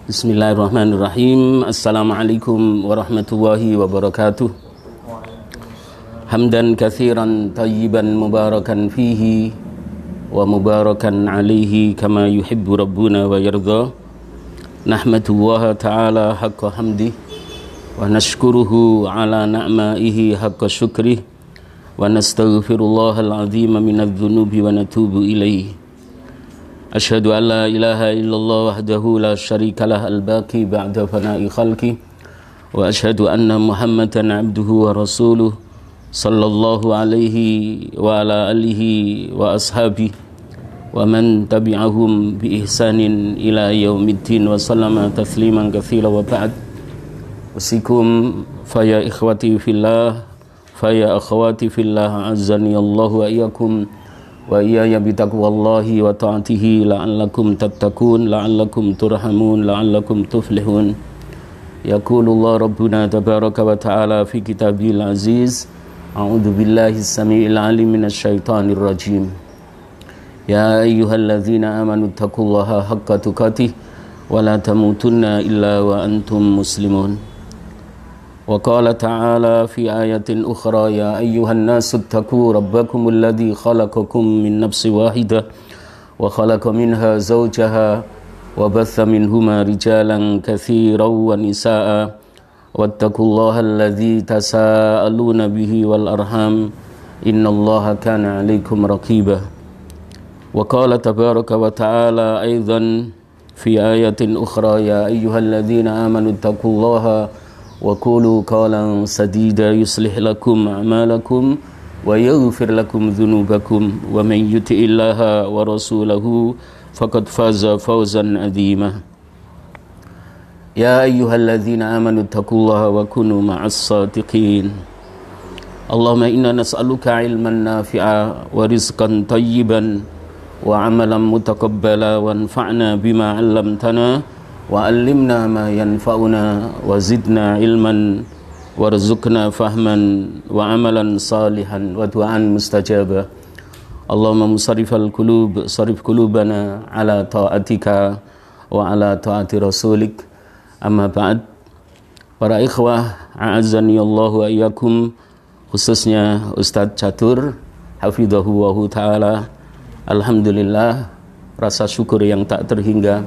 Bismillahirrahmanirrahim. Assalamualaikum warahmatullahi wabarakatuh. Hamdan katsiran tayyiban mubarakan fihi wa mubarakan alaihi kama yuhibbu rabbuna wa yarda. Nahmadullaha ta'ala haqqa hamdih wa nashkuruhu ala na'maihi haqqa syukrih wa nastaghfirullahal azima minadz-dzunubi wa natubu ilaihi. Asyhadu an la ilaha illallah wahdahu la syarika lah al-baqi ba'da fana'i khalqi wa asyhadu anna Muhammadan abduhu wa rasuluh sallallahu alaihi wa ala alihi wa ashabihi wa man tabi'ahum bi ihsanin ila yaumiddin wa sallama tasliman katsira wa ba'd. Usikum faya ikhwati fillah faya akhwati fillah azzani Allah wa iyyakum wa iyaya bitaqwallahi wa ta'atihi la'allakum tattaqun la'allakum turhamun la'allakum tuflihun. Yaqulullah rabbuna tabaraka wa ta'ala fi kitabil aziz. A'udzu billahi as-sami'il 'alim minasy syaithanir rajim. Ya ayyuhalladzina amanu taqullaha haqqa tuqatih wa la tamutunna illa wa antum muslimun. Wa qala ta'ala fi ayatin ukhra ya ayyuhan nasu ittaqu rabbakumul ladzi khalaqakum min nafsin wahidah wa khalaqa minha zawjaha wa batha minhuma rijalan katsiran wa nisaa'a wattaqullaha alladzi tasaaluna bihi wal arham innallaha kana 'alaikum raqiba. Wa qala tabaraka wa ta'ala aidan fi ayatin ukhra ya ayyuhalladzina amanu ittaqullaha wa qulu qawlan sadida yuslih lakum a'malakum wa yaghfir lakum dhunubakum wa man yuti'illaha wa rasulahu faqad faza fawzan 'azima. Ya ayyuhalladzina amanu taqullaha wa kunu ma'as sadiqin. Allahumma inna nas'aluka 'ilman nafi'a wa rizqan tayyiban wa 'amalan mutaqabbala wa anfa'na bima 'allamtana wa 'allimna ma yanfa'una wa zidna ilman warzuqna fahman wa 'amalan salihan wa du'an mustajaba. Allahumma musarrifal qulub sarif qulubana ala ta'atika wa ala ta'ati rasulik. Amma ba'd. Para ikhwah a'azzani Allah wa iyyakum, khususnya Ustadz Catur hafidhahu wa ta'ala. Alhamdulillah, rasa syukur yang tak terhingga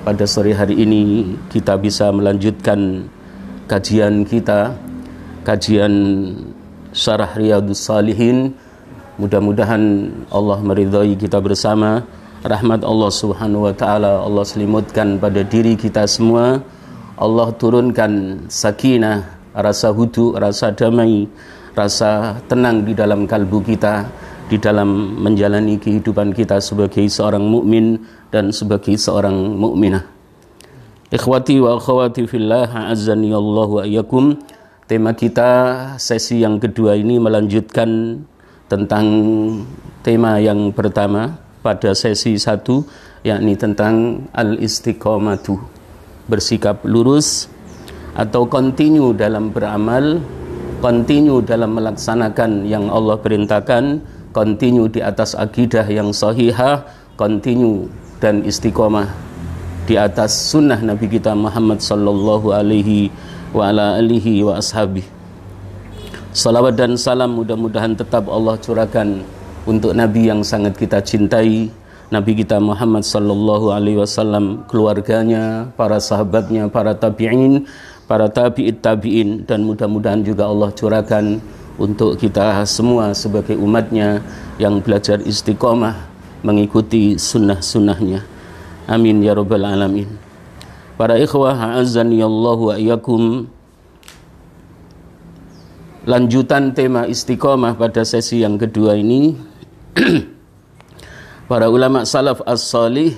pada sore hari ini kita bisa melanjutkan kajian kita, kajian Syarah Riyadhus Shalihin. Mudah-mudahan Allah meridhai kita bersama. Rahmat Allah Subhanahu wa taala Allah selimutkan pada diri kita semua. Allah turunkan sakinah, rasa hudu, rasa damai, rasa tenang di dalam kalbu kita, di dalam menjalani kehidupan kita sebagai seorang mukmin dan sebagai seorang mukminah. Ikhwati wa akhwati fillah, a'azzani Allah wa iyyakum. Tema kita sesi yang kedua ini melanjutkan tentang tema yang pertama pada sesi 1, yakni tentang al-istiqomatu, bersikap lurus atau continue dalam beramal, continue dalam melaksanakan yang Allah perintahkan, continue di atas akidah yang sahihah, continue dan istiqomah di atas sunnah Nabi kita Muhammad sallallahu alaihi wa ala alihi wa ashabihi. Salawat dan salam mudah-mudahan tetap Allah curahkan untuk Nabi yang sangat kita cintai, Nabi kita Muhammad sallallahu alaihi wasallam, keluarganya, para sahabatnya, para tabi'in, para tabi'it tabi'in, dan mudah-mudahan juga Allah curahkan untuk kita semua sebagai umatnya yang belajar istiqomah mengikuti sunnah-sunnahnya. Amin ya rabbal alamin. Para ikhwah a'azzani Allah wa iyyakum, lanjutan tema istiqomah pada sesi yang kedua ini. Para ulama salaf as-salih,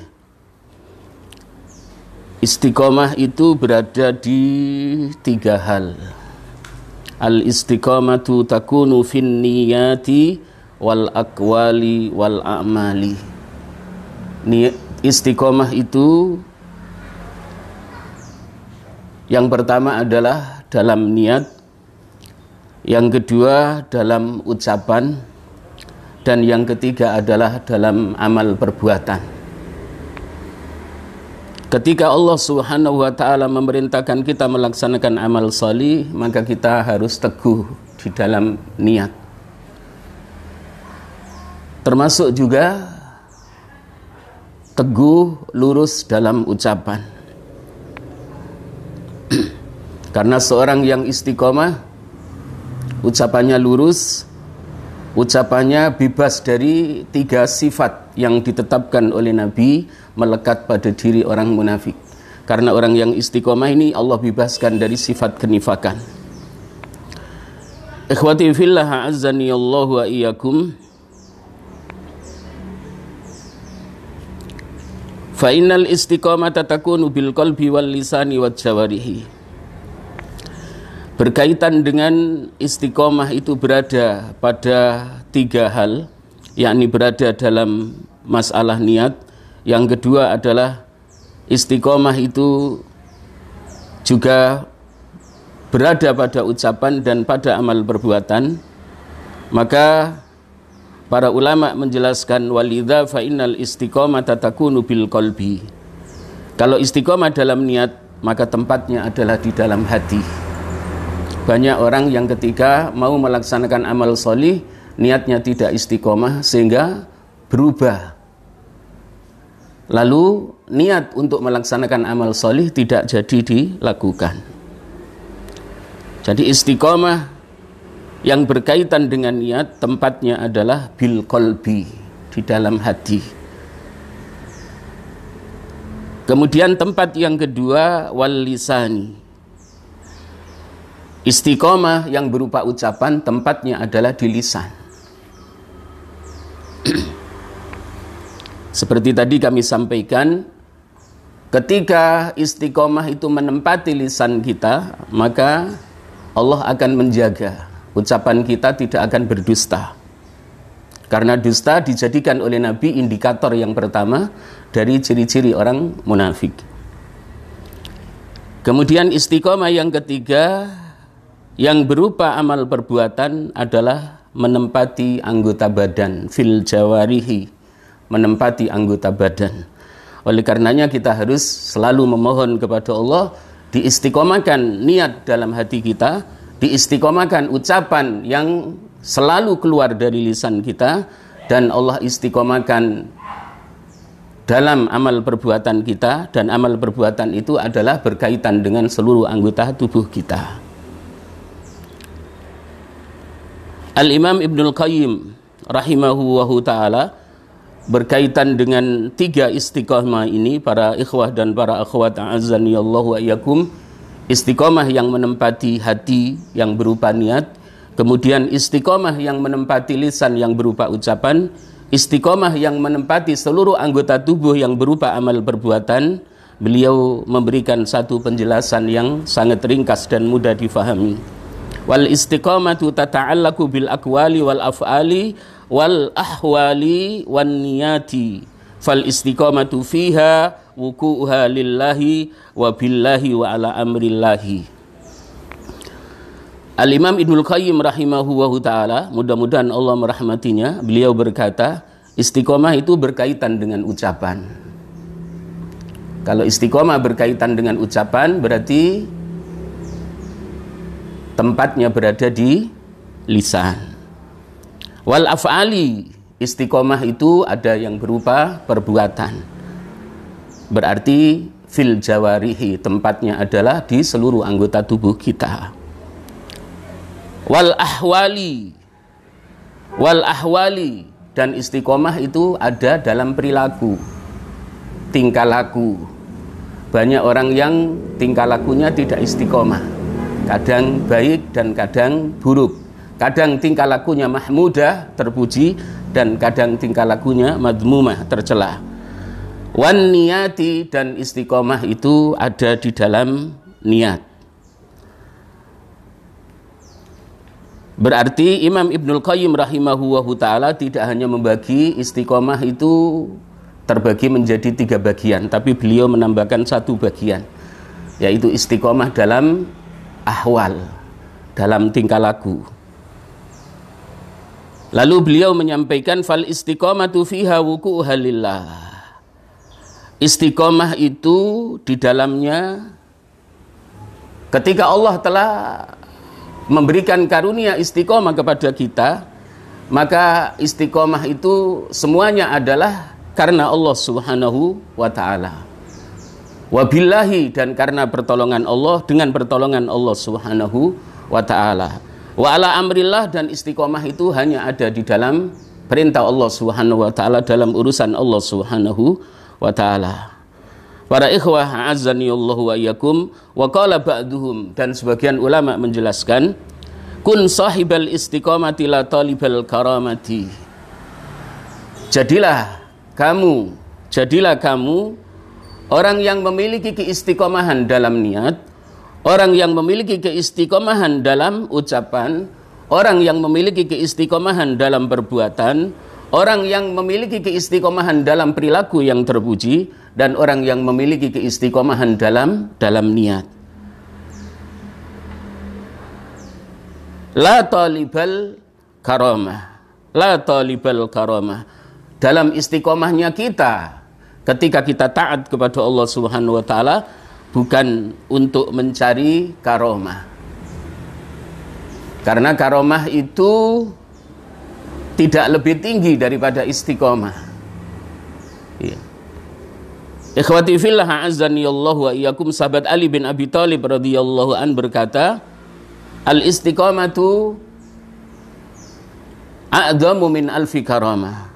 istiqomah itu berada di 3 hal. Al-istiqomatu takunu fin niyati wal aqwali wal a'mali. Istiqomah itu yang pertama adalah dalam niat, yang kedua dalam ucapan, dan yang ketiga adalah dalam amal perbuatan. Ketika Allah Subhanahu wa ta'ala memerintahkan kita melaksanakan amal salih, maka kita harus teguh di dalam niat. Termasuk juga teguh lurus dalam ucapan. Karena seorang yang istiqomah, ucapannya lurus, ucapannya bebas dari 3 sifat yang ditetapkan oleh Nabi melekat pada diri orang munafik. Karena orang yang istiqomah ini Allah bebaskan dari sifat kenifakan. Ikhwati fillah a'azzani Allah wa iyyakum. Fa innal istiqamata takunu bil qalbi wal lisani wal jawarihi. Berkaitan dengan istiqomah itu berada pada 3 hal, yakni berada dalam masalah niat. Yang kedua adalah istiqomah itu juga berada pada ucapan dan pada amal perbuatan. Maka para ulama menjelaskan walidza fa innal istiqamata takunu bil qalbi. Kalau istiqomah dalam niat, maka tempatnya adalah di dalam hati. Banyak orang yang ketika mau melaksanakan amal solih, niatnya tidak istiqomah sehingga berubah. Lalu niat untuk melaksanakan amal solih tidak jadi dilakukan. Jadi istiqomah yang berkaitan dengan niat, tempatnya adalah bil qalbi, di dalam hati. Kemudian tempat yang kedua wal lisani. Istiqomah yang berupa ucapan, tempatnya adalah di lisan. Seperti tadi kami sampaikan, ketika istiqomah itu menempati lisan kita, maka Allah akan menjaga ucapan kita tidak akan berdusta. Karena dusta dijadikan oleh Nabi indikator yang pertama dari ciri-ciri orang munafik. Kemudian istiqomah yang ketiga yang berupa amal perbuatan adalah menempati anggota badan, fil jawarihi, menempati anggota badan. Oleh karenanya kita harus selalu memohon kepada Allah, diistiqomahkan niat dalam hati kita, diistiqomahkan ucapan yang selalu keluar dari lisan kita, dan Allah istiqomahkan dalam amal perbuatan kita, dan amal perbuatan itu adalah berkaitan dengan seluruh anggota tubuh kita. Al-Imam Ibnul Qayyim rahimahullahu ta'ala berkaitan dengan 3 istiqomah ini, para ikhwah dan para akhwat a'azzani Allah wa iyyakum. Istiqomah yang menempati hati yang berupa niat, kemudian istiqomah yang menempati lisan yang berupa ucapan, istiqomah yang menempati seluruh anggota tubuh yang berupa amal perbuatan. Beliau memberikan satu penjelasan yang sangat ringkas dan mudah difahami. Wal istiqamatu tata'allaku bil aqwali wal af'ali wal ahwali wan niyati. Fal istiqamatu fiha wuku'uha lillahi wa billahi wa ala amrillahi. Al-Imam Ibnul Qayyim rahimahullahu ta'ala, mudah-mudahan Allah merahmatinya, beliau berkata, istiqomah itu berkaitan dengan ucapan. Kalau istiqomah berkaitan dengan ucapan, berarti tempatnya berada di lisan. Wal af'ali, istiqomah itu ada yang berupa perbuatan. Berarti fil jawarihi, tempatnya adalah di seluruh anggota tubuh kita. Wal ahwali, dan istiqomah itu ada dalam perilaku, tingkah laku. Banyak orang yang tingkah lakunya tidak istiqomah, kadang baik dan kadang buruk. Kadang tingkah lakunya mahmudah, terpuji, dan kadang tingkah lakunya madmumah, tercela. Wan niyati, dan istiqomah itu ada di dalam niat. Berarti Imam Ibnul Qayyim rahimahullahu ta'ala tidak hanya membagi istiqomah itu terbagi menjadi 3 bagian, tapi beliau menambahkan 1 bagian, yaitu istiqomah dalam ahwal, dalam tingkah laku. Lalu beliau menyampaikan fal istiqomatu fiha wuku'uha lillah. Istiqomah itu di dalamnya ketika Allah telah memberikan karunia istiqomah kepada kita, maka istiqomah itu semuanya adalah karena Allah Subhanahu wa ta'ala. Wabillahi, dan karena pertolongan Allah, dengan pertolongan Allah Subhanahu wa ta'ala. Wa ala amrillah, dan istiqomah itu hanya ada di dalam perintah Allah Subhanahu wa ta'ala, dalam urusan Allah Subhanahu wa ta'ala. Para ikhwah a'azzani Allah wa iyyakum, wa qala ba'duhum, dan sebagian ulama menjelaskan, kun sahibal istiqamati la talibal karamati. Jadilah kamu orang yang memiliki keistiqomahan dalam niat, orang yang memiliki keistiqomahan dalam ucapan, orang yang memiliki keistiqomahan dalam perbuatan, orang yang memiliki keistiqomahan dalam perilaku yang terpuji, dan orang yang memiliki keistiqomahan dalam niat. La talibal karamah, la talibal karamah. Dalam istiqomahnya kita, ketika kita taat kepada Allah Subhanahu wa ta'ala, bukan untuk mencari karamah. Karena karamah itu tidak lebih tinggi daripada istiqomah. Ya. Ikhwati fillah a'azzani Allah wa iyyakum, sahabat Ali bin Abi Thalib radhiyallahu an berkata, al istiqamatu a'dhamu min alfi karamah.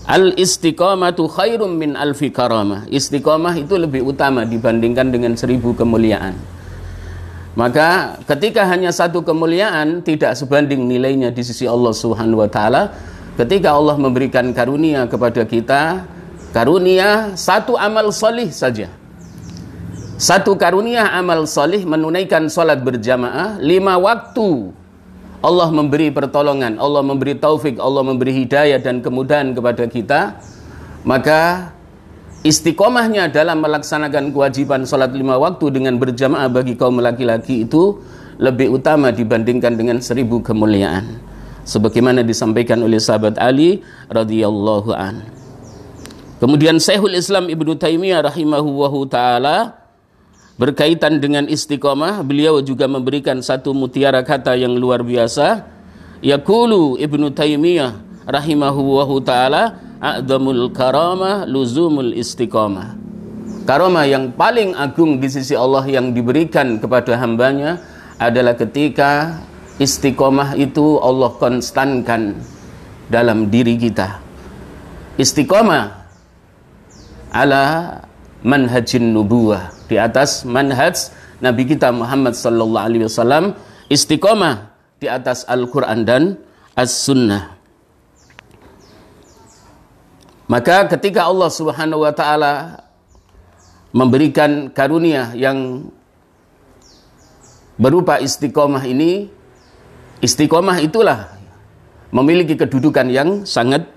Al istiqamatu khairum min alfi karamah. Istiqamah itu lebih utama dibandingkan dengan 1000 kemuliaan. Maka ketika hanya satu kemuliaan tidak sebanding nilainya di sisi Allah Subhanahu wa ta'ala, ketika Allah memberikan karunia kepada kita, karunia satu amal solih saja, satu karunia amal solih, menunaikan sholat berjamaah 5 waktu, Allah memberi pertolongan, Allah memberi taufik, Allah memberi hidayah dan kemudahan kepada kita, maka istiqomahnya dalam melaksanakan kewajiban sholat 5 waktu dengan berjamaah bagi kaum laki-laki itu lebih utama dibandingkan dengan 1000 kemuliaan, sebagaimana disampaikan oleh sahabat Ali radhiyallahu an. Kemudian Syekhul Islam Ibnu Taimiyah rahimahullahu ta'ala berkaitan dengan istiqomah, beliau juga memberikan satu mutiara kata yang luar biasa. Yaqulu Ibnu Taimiyah rahimahullahu ta'ala, a'dhamul karamah luzumul istiqomah. Karamah yang paling agung di sisi Allah yang diberikan kepada hambanya adalah ketika istiqomah itu Allah konstankan dalam diri kita. Istiqomah ala manhajin nubuwah, di atas manhaj Nabi kita Muhammad sallallahu alaihi wasallam, istiqomah di atas Al-Qur'an dan As-Sunnah. Maka ketika Allah Subhanahu wa ta'ala memberikan karunia yang berupa istiqomah ini, istiqomah itulah memiliki kedudukan yang sangat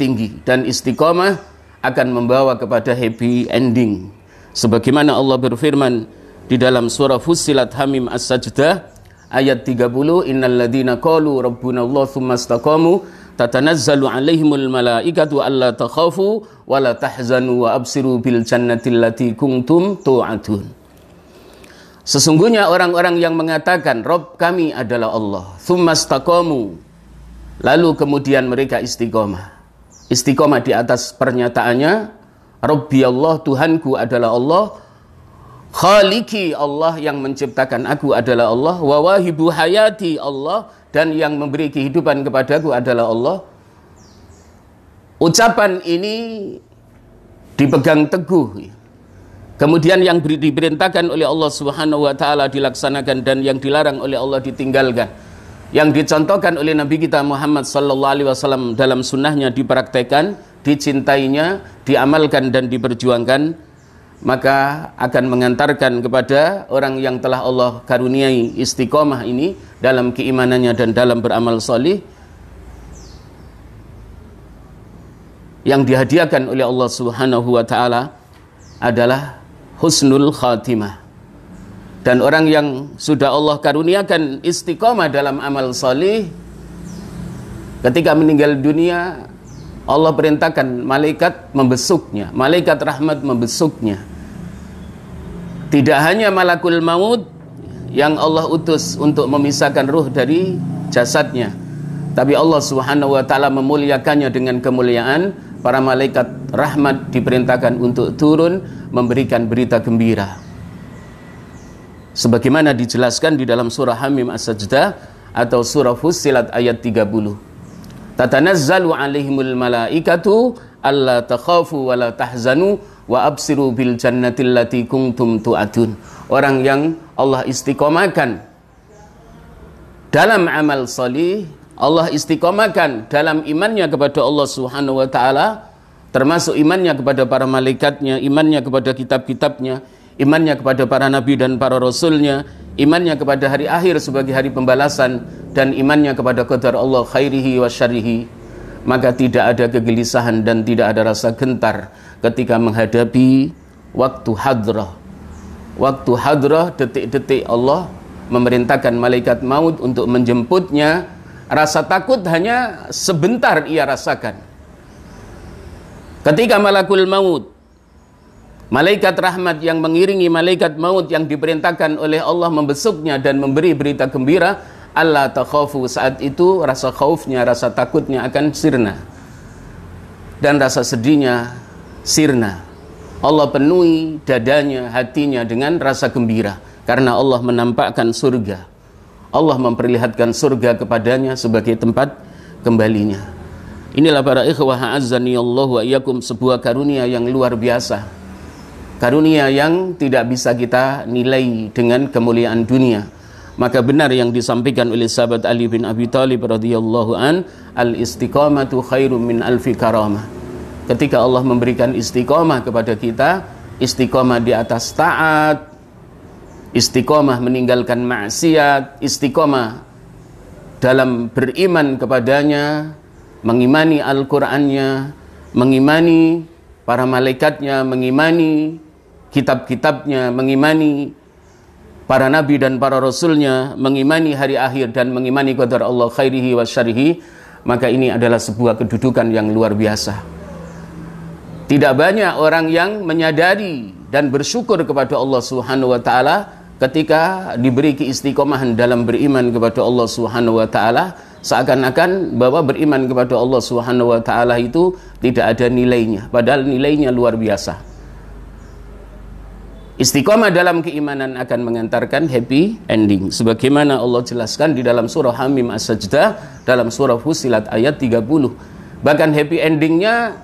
tinggi, dan istiqomah akan membawa kepada happy ending. Sebagaimana Allah berfirman di dalam surah Fussilat Hamim As-Sajdah ayat 30, innal ladzina qalu rabbuna Allah tsumma istaqamu tatanazzalu alaihimul malaikatu alla takhafu wa la tahzanu wa absiru bil jannati allati kuntum tu'adun. Sesungguhnya orang-orang yang mengatakan Rabb kami adalah Allah, tsumma istaqamu, lalu kemudian mereka istiqomah. Istiqomah di atas pernyataannya, Rabbi Allah, Tuhanku adalah Allah, Khaliki Allah, yang menciptakan aku adalah Allah, wa wahibu hayati Allah, dan yang memberi kehidupan kepadaku adalah Allah. Ucapan ini dipegang teguh. Kemudian yang diperintahkan oleh Allah Subhanahu wa ta'ala dilaksanakan, dan yang dilarang oleh Allah ditinggalkan. Yang dicontohkan oleh Nabi kita Muhammad sallallahu alaihi wasallam dalam sunnahnya dipraktekkan, dicintainya, diamalkan dan diperjuangkan, maka akan mengantarkan kepada orang yang telah Allah karuniai istiqomah ini dalam keimanannya dan dalam beramal salih, yang dihadiahkan oleh Allah Subhanahu wa ta'ala adalah husnul khatimah. Dan orang yang sudah Allah karuniakan istiqomah dalam amal salih, ketika meninggal dunia Allah perintahkan malaikat membesuknya, malaikat rahmat membesuknya. Tidak hanya malakul maut yang Allah utus untuk memisahkan ruh dari jasadnya, tapi Allah Subhanahu wa taala memuliakannya dengan kemuliaan. Para malaikat rahmat diperintahkan untuk turun memberikan berita gembira. Sebagaimana dijelaskan di dalam surah Hamim As-Sajdah atau surah Fussilat ayat 30. Tatanazzalu alaihimul malaikatu alla takhafu wa la tahzanu wa absiru bil jannati allati kuntum tu'adun. Orang yang Allah istiqomahkan dalam amal salih, Allah istiqomahkan dalam imannya kepada Allah Subhanahu wa taala, termasuk imannya kepada para malaikatnya, imannya kepada kitab-kitabnya, imannya kepada para nabi dan para rasulnya, imannya kepada hari akhir sebagai hari pembalasan, dan imannya kepada qadar Allah khairihi wa syarrihi, maka tidak ada kegelisahan dan tidak ada rasa gentar ketika menghadapi waktu hadrah. Waktu hadrah, detik-detik Allah memerintahkan malaikat maut untuk menjemputnya. Rasa takut hanya sebentar ia rasakan. Ketika malakul maut, malaikat rahmat yang mengiringi malaikat maut yang diperintahkan oleh Allah membesuknya dan memberi berita gembira, Allah takhafu, saat itu rasa khaufnya, rasa takutnya akan sirna, dan rasa sedihnya sirna. Allah penuhi dadanya, hatinya dengan rasa gembira karena Allah menampakkan surga. Allah memperlihatkan surga kepadanya sebagai tempat kembalinya. Inilah para ikhwah a'azzani Allah wa iyyakum, sebuah karunia yang luar biasa. Karunia yang tidak bisa kita nilai dengan kemuliaan dunia. Maka benar yang disampaikan oleh sahabat Ali bin Abi Thalib radhiyallahu an, al-istiqamatu khairum min alfi karamah. Ketika Allah memberikan istiqamah kepada kita, istiqamah di atas taat, istiqamah meninggalkan maksiat, istiqamah dalam beriman kepadanya, mengimani Al-Qur'annya, mengimani para malaikatnya, mengimani kitab-kitabnya, mengimani para nabi dan para rasulnya, mengimani hari akhir dan mengimani qadar Allah khairihi wa syarrihi, maka ini adalah sebuah kedudukan yang luar biasa. Tidak banyak orang yang menyadari dan bersyukur kepada Allah Subhanahu wa taala ketika diberi keistiqomahan dalam beriman kepada Allah Subhanahu wa taala, seakan-akan bahwa beriman kepada Allah Subhanahu wa taala itu tidak ada nilainya, padahal nilainya luar biasa. Istiqomah dalam keimanan akan mengantarkan happy ending, sebagaimana Allah jelaskan di dalam surah Hamim As-Sajdah, dalam surah Fussilat ayat 30. Bahkan happy endingnya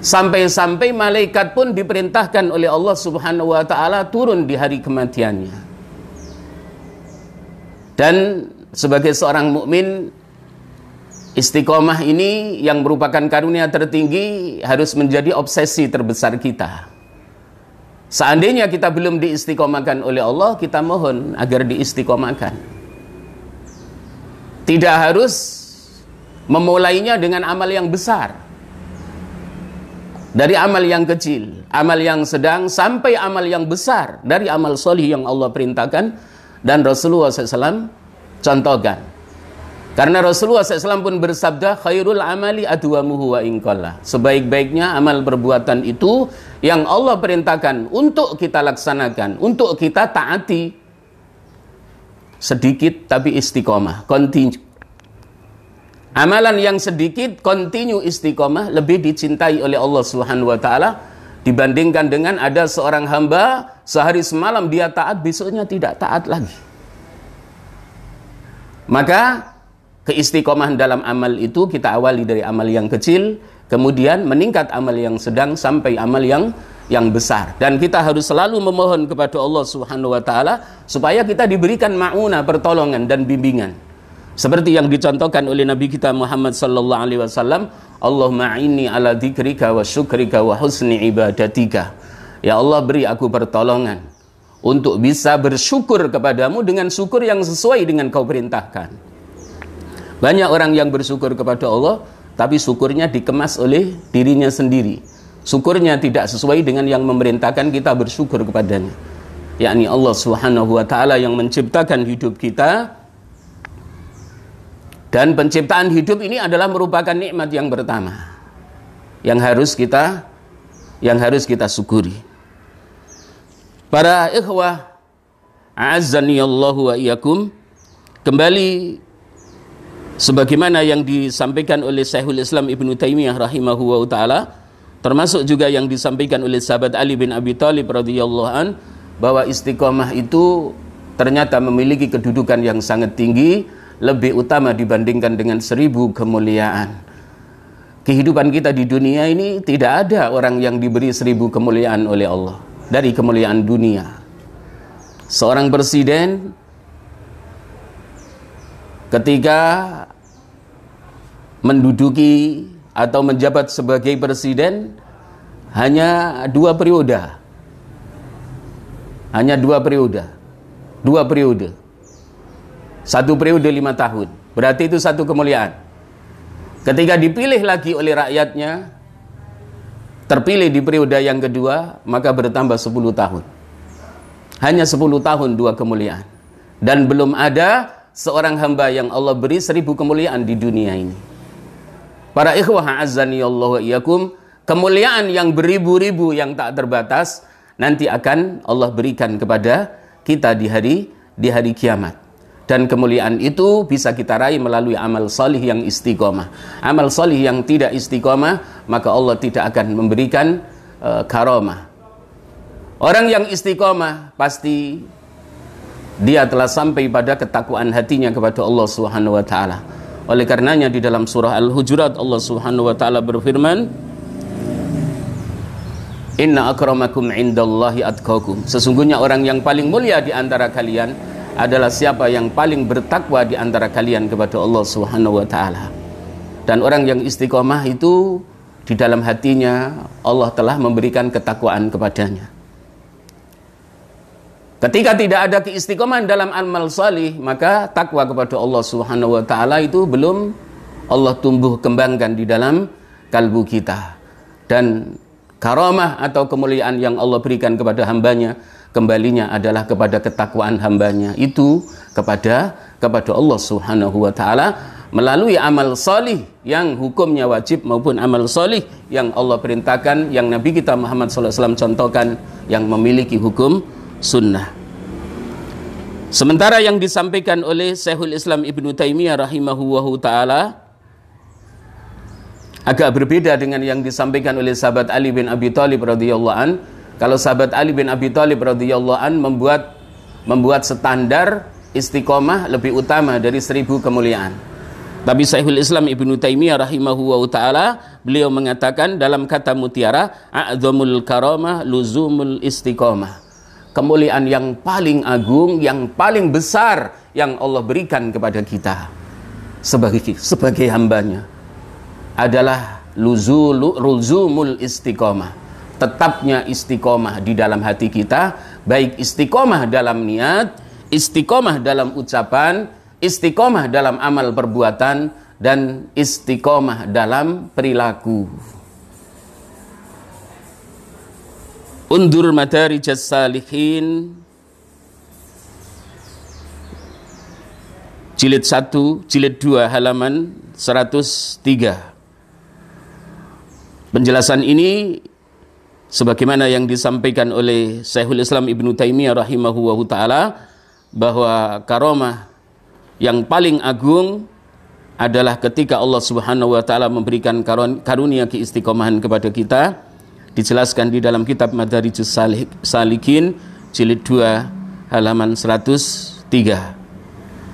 sampai-sampai malaikat pun diperintahkan oleh Allah Subhanahu wa taala turun di hari kematiannya. Dan sebagai seorang mukmin, istiqomah ini yang merupakan karunia tertinggi harus menjadi obsesi terbesar kita. Seandainya kita belum diistiqomahkan oleh Allah, kita mohon agar diistiqomahkan. Tidak harus memulainya dengan amal yang besar. Dari amal yang kecil, amal yang sedang, sampai amal yang besar. Dari amal solih yang Allah perintahkan dan Rasulullah SAW contohkan. Karena Rasulullah SAW pun bersabda, khairul amali adwamuhu wa inqalla. Sebaik-baiknya amal perbuatan itu yang Allah perintahkan untuk kita laksanakan, untuk kita taati. Sedikit tapi istiqomah, continue. Amalan yang sedikit, continue istiqomah, lebih dicintai oleh Allah Subhanahu wa taala dibandingkan dengan ada seorang hamba sehari semalam dia taat, besoknya tidak taat lagi. Maka keistiqomahan dalam amal itu kita awali dari amal yang kecil, kemudian meningkat amal yang sedang sampai amal yang besar. Dan kita harus selalu memohon kepada Allah Subhanahu wa taala supaya kita diberikan ma'unah, pertolongan dan bimbingan. Seperti yang dicontohkan oleh Nabi kita Muhammad sallallahu alaihi wasallam, Allahumma a'inni ala dzikrika wa syukrika wa husni ibadatika. Ya Allah, beri aku pertolongan untuk bisa bersyukur kepadamu dengan syukur yang sesuai dengan kau perintahkan. Banyak orang yang bersyukur kepada Allah, tapi syukurnya dikemas oleh dirinya sendiri. Syukurnya tidak sesuai dengan yang memerintahkan kita bersyukur kepadanya. Yakni Allah Subhanahu wa ta'ala yang menciptakan hidup kita. Dan penciptaan hidup ini adalah merupakan nikmat yang pertama. yang harus kita syukuri. Para ikhwah a'azzani Allahu wa iyyakum, kembali sebagaimana yang disampaikan oleh Syekhul Islam Ibnu Taimiyah rahimahullahu taala, termasuk juga yang disampaikan oleh sahabat Ali bin Abi Thalib radhiyallahu an, bahwa istiqomah itu ternyata memiliki kedudukan yang sangat tinggi, lebih utama dibandingkan dengan 1000 kemuliaan. Kehidupan kita di dunia ini tidak ada orang yang diberi 1000 kemuliaan oleh Allah dari kemuliaan dunia. Seorang presiden ketika menduduki atau menjabat sebagai presiden hanya 2 periode. Hanya 2 periode. 2 periode. 1 periode 5 tahun. Berarti itu 1 kemuliaan. Ketika dipilih lagi oleh rakyatnya, terpilih di periode yang kedua, maka bertambah 10 tahun. Hanya 10 tahun 2 kemuliaan. Dan belum ada seorang hamba yang Allah beri 1000 kemuliaan di dunia ini. Para ikhwah azani Allah wa iyyakum, kemuliaan yang beribu-ribu yang tak terbatas nanti akan Allah berikan kepada kita di hari kiamat. Dan kemuliaan itu bisa kita raih melalui amal salih yang istiqomah. Amal salih yang tidak istiqomah, maka Allah tidak akan memberikan karamah. Orang yang istiqomah pasti dia telah sampai pada ketakwaan hatinya kepada Allah Subhanahu wa taala. Oleh karenanya di dalam surah Al-Hujurat Allah Subhanahu wa taala berfirman, "Inna akramakum indallahi atqakum." Sesungguhnya orang yang paling mulia di antara kalian adalah siapa yang paling bertakwa di antara kalian kepada Allah Subhanahu wa taala. Dan orang yang istiqomah itu di dalam hatinya Allah telah memberikan ketakwaan kepadanya. Ketika tidak ada keistiqomahan dalam amal salih, maka takwa kepada Allah Subhanahu wa taala itu belum Allah tumbuh kembangkan di dalam kalbu kita. Dan karamah atau kemuliaan yang Allah berikan kepada hambanya, kembalinya adalah kepada ketakwaan hambanya itu kepada Allah Subhanahu wa taala melalui amal salih yang hukumnya wajib maupun amal salih yang Allah perintahkan, yang Nabi kita Muhammad SAW contohkan, yang memiliki hukum sunnah. Sementara yang disampaikan oleh Syekhul Islam Ibnu Taimiyah rahimahullahu taala agak berbeda dengan yang disampaikan oleh sahabat Ali bin Abi Thalib radhiyallahu an. Kalau sahabat Ali bin Abi Thalib radhiyallahu an membuat standar istiqomah lebih utama dari 1000 kemuliaan. Tapi Syekhul Islam Ibnu Taimiyah rahimahullahu taala beliau mengatakan dalam kata mutiara, a'dzamul karamah luzumul istiqomah. Kemuliaan yang paling agung, yang paling besar yang Allah berikan kepada kita sebagai hambanya adalah luzumul istiqomah. Tetapnya istiqomah di dalam hati kita, baik istiqomah dalam niat, istiqomah dalam ucapan, istiqomah dalam amal perbuatan, dan istiqomah dalam perilaku. Undur Madarijas Salihin jilid 1, jilid 2 halaman 103. Penjelasan ini sebagaimana yang disampaikan oleh Syekhul Islam Ibnu Taimiyah rahimahullahu taala, bahwa karamah yang paling agung adalah ketika Allah Subhanahu wa taala memberikan karunia keistiqomahan kepada kita. Dijelaskan di dalam kitab Madarijus Salikin jilid 2 halaman 103.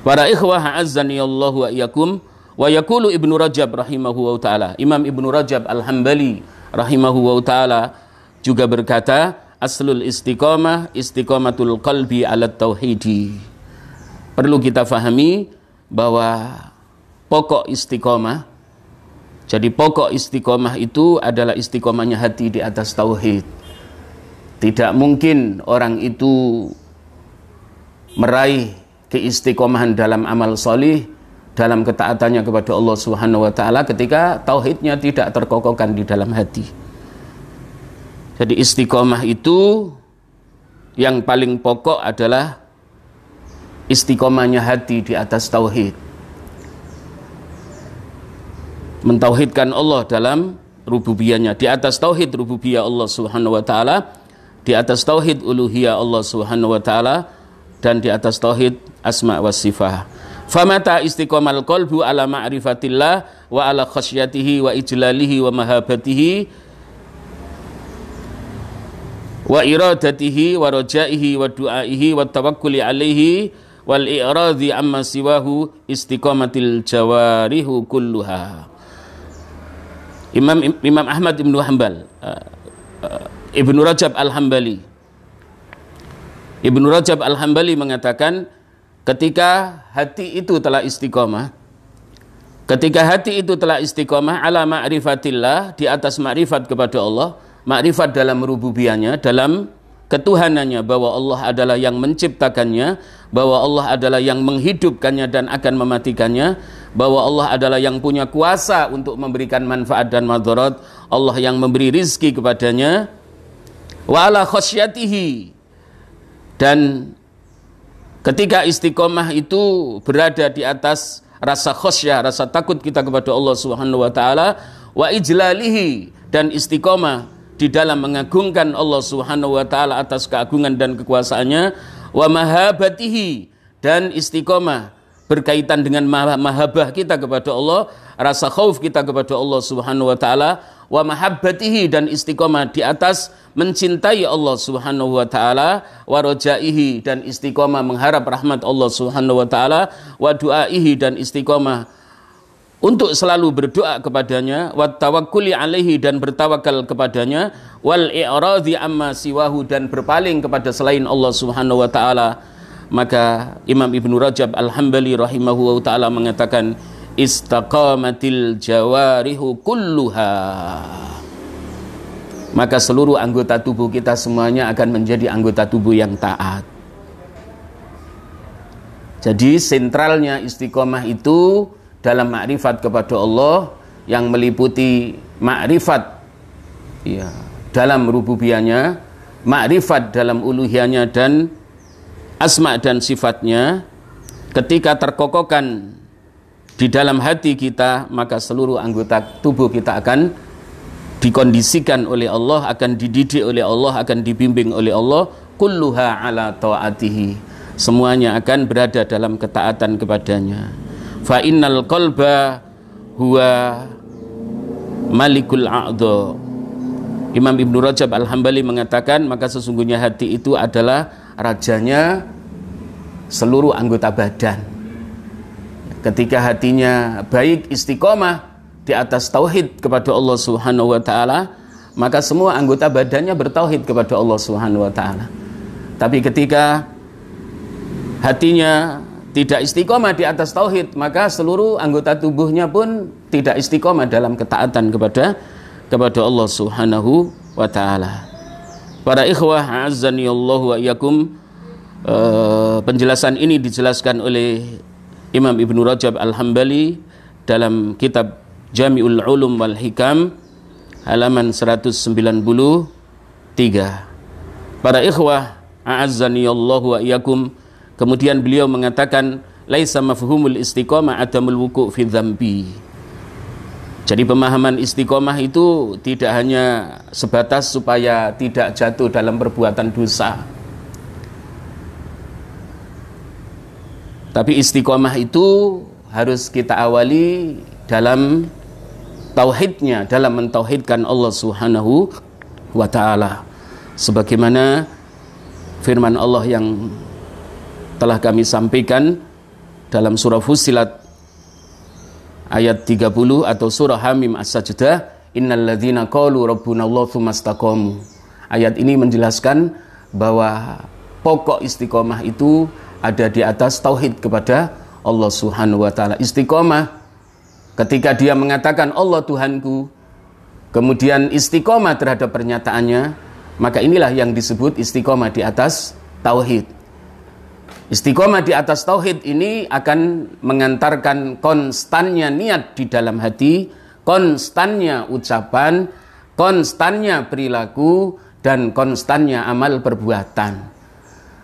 Para ikhwah azzani Allah wa iyyakum, wa yaqulu Ibnu Rajab rahimahullahu taala, Imam Ibnu Rajab Al-Hambali rahimahullahu taala juga berkata, aslul istiqamah istiqamatul qalbi ala tauhidi. Perlu kita fahami bahwa pokok istiqamah, jadi pokok istiqomah itu adalah istiqomahnya hati di atas tauhid. Tidak mungkin orang itu meraih keistiqomahan dalam amal solih, dalam ketaatannya kepada Allah Subhanahu wa taala ketika tauhidnya tidak terkokokkan di dalam hati. Jadi istiqomah itu yang paling pokok adalah istiqomahnya hati di atas tauhid. Mentauhidkan Allah dalam rububiyahnya, di atas tauhid rububiyah Allah Subhanahu wa taala, di atas tauhid uluhiyah Allah Subhanahu wa taala, dan di atas tauhid asma wa sifat. Famata istiqamal qalbu ala ma'rifatillah wa ala khasyatihi wa ijlalihi wa mahabatihi wa iradatihi wa rajaihi wa du'aihi wa tawakkuli alaihi wal i'radhi amma siwahu istiqamatil jawarihu kulluha. Imam Ahmad Ibnu Hanbal, Ibnu Rajab Al-Hambali mengatakan, ketika hati itu telah istiqomah ala ma'rifatillah, di atas ma'rifat kepada Allah, ma'rifat dalam rububiyahnya, dalam ketuhanannya, bahwa Allah adalah yang menciptakannya, bahwa Allah adalah yang menghidupkannya dan akan mematikannya, bahwa Allah adalah yang punya kuasa untuk memberikan manfaat dan madarat, Allah yang memberi rizki kepadanya, wa ala khasyatihi, dan ketika istiqomah itu berada di atas rasa khasyah, rasa takut kita kepada Allah Subhanahu wa taala, wa ijlalihi, dan istiqomah di dalam mengagungkan Allah Subhanahu wa taala atas keagungan dan kekuasaannya, wa mahabatihi, dan istiqomah berkaitan dengan mahabbah kita kepada Allah, rasa khauf kita kepada Allah Subhanahu wa taala, wa mahabbatihi, dan istiqomah di atas mencintai Allah Subhanahu wa taala, wa rajaihi, dan istiqomah mengharap rahmat Allah Subhanahu wa taala, wa du'aihi, dan istiqomah untuk selalu berdoa kepadanya, wa tawakkuli alaihi, dan bertawakal kepadanya, wal i'radhi amma siwahu, dan berpaling kepada selain Allah Subhanahu wa taala. Maka Imam Ibnu Rajab Al-Hambali rahimahullah ta'ala mengatakan, istaqamatil jawarihu kulluha, maka seluruh anggota tubuh kita semuanya akan menjadi anggota tubuh yang taat. Jadi sentralnya istiqomah itu dalam makrifat kepada Allah, yang meliputi makrifat ya, dalam rububiyahnya, makrifat dalam uluhiyahnya dan asma dan sifatnya. Ketika terkokokkan di dalam hati kita, maka seluruh anggota tubuh kita akan dikondisikan oleh Allah, akan dididik oleh Allah, akan dibimbing oleh Allah. Kulluha ala ta'atihi, semuanya akan berada dalam ketaatan kepadanya. Fa innal qalba huwa malikul a'dha. Imam Ibnu Rajab Al-Hambali mengatakan, maka sesungguhnya hati itu adalah rajanya seluruh anggota badan. Ketika hatinya baik, istiqomah di atas tauhid kepada Allah Subhanahu wa taala, maka semua anggota badannya bertauhid kepada Allah Subhanahu wa taala. Tapi ketika hatinya tidak istiqomah di atas tauhid, maka seluruh anggota tubuhnya pun tidak istiqomah dalam ketaatan kepada Allah Subhanahu wa taala. Para ikhwah a'azzani Allah wa iyyakum, penjelasan ini dijelaskan oleh Imam Ibnu Rajab Al-Hambali dalam kitab Jami'ul Ulum wal Hikam halaman 193. Para ikhwah a'azzani Allah wa iyyakum, kemudian beliau mengatakan, laisa mafhumul istiqamah adamul wuku' fi dzambi. Jadi pemahaman istiqomah itu tidak hanya sebatas supaya tidak jatuh dalam perbuatan dosa. Tapi istiqomah itu harus kita awali dalam tauhidnya, dalam mentauhidkan Allah Subhanahu wa ta'ala. Sebagaimana firman Allah yang telah kami sampaikan dalam surah Fussilat ayat 30 atau surah Hamim As-Sajdah, innal ladzina qalu rabbunallahu tsumastaqamu. Ayat ini menjelaskan bahwa pokok istiqomah itu ada di atas tauhid kepada Allah Subhanahu wa taala. Istiqomah ketika dia mengatakan Allah Tuhanku, kemudian istiqomah terhadap pernyataannya, maka inilah yang disebut istiqomah di atas tauhid. Istiqomah di atas tauhid ini akan mengantarkan konstannya niat di dalam hati, konstannya ucapan, konstannya perilaku, dan konstannya amal perbuatan.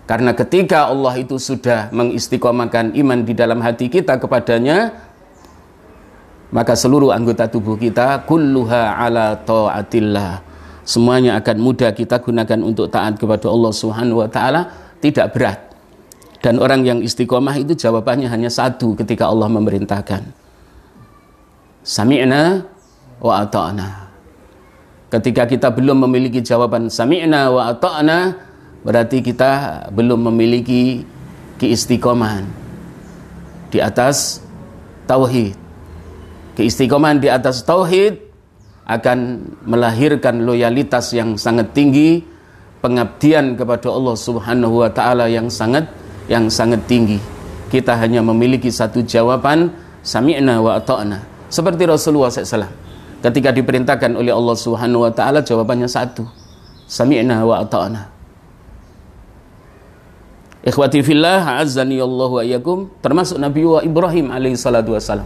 Karena ketika Allah itu sudah mengistiqomahkan iman di dalam hati kita kepadanya, maka seluruh anggota tubuh kita kulluha ala ta'atillah, semuanya akan mudah kita gunakan untuk taat kepada Allah Subhanahu wa taala, tidak berat. Dan orang yang istiqomah itu jawabannya hanya satu ketika Allah memerintahkan. Sami'na wa ata'na. Ketika kita belum memiliki jawaban sami'na wa ata'na, berarti kita belum memiliki keistiqomahan di atas tauhid. Keistiqomahan di atas tauhid akan melahirkan loyalitas yang sangat tinggi, pengabdian kepada Allah Subhanahu wa taala yang sangat tinggi. Kita hanya memiliki satu jawaban, sami'na wa ata'na. Seperti Rasulullah SAW, ketika diperintahkan oleh Allah Subhanahu wa taala, jawabannya satu, sami'na wa ata'na. Ikhwati fillah, a'azzani Allah wa iyyakum, termasuk Nabi Ibrahim alaihi salatu wassalam.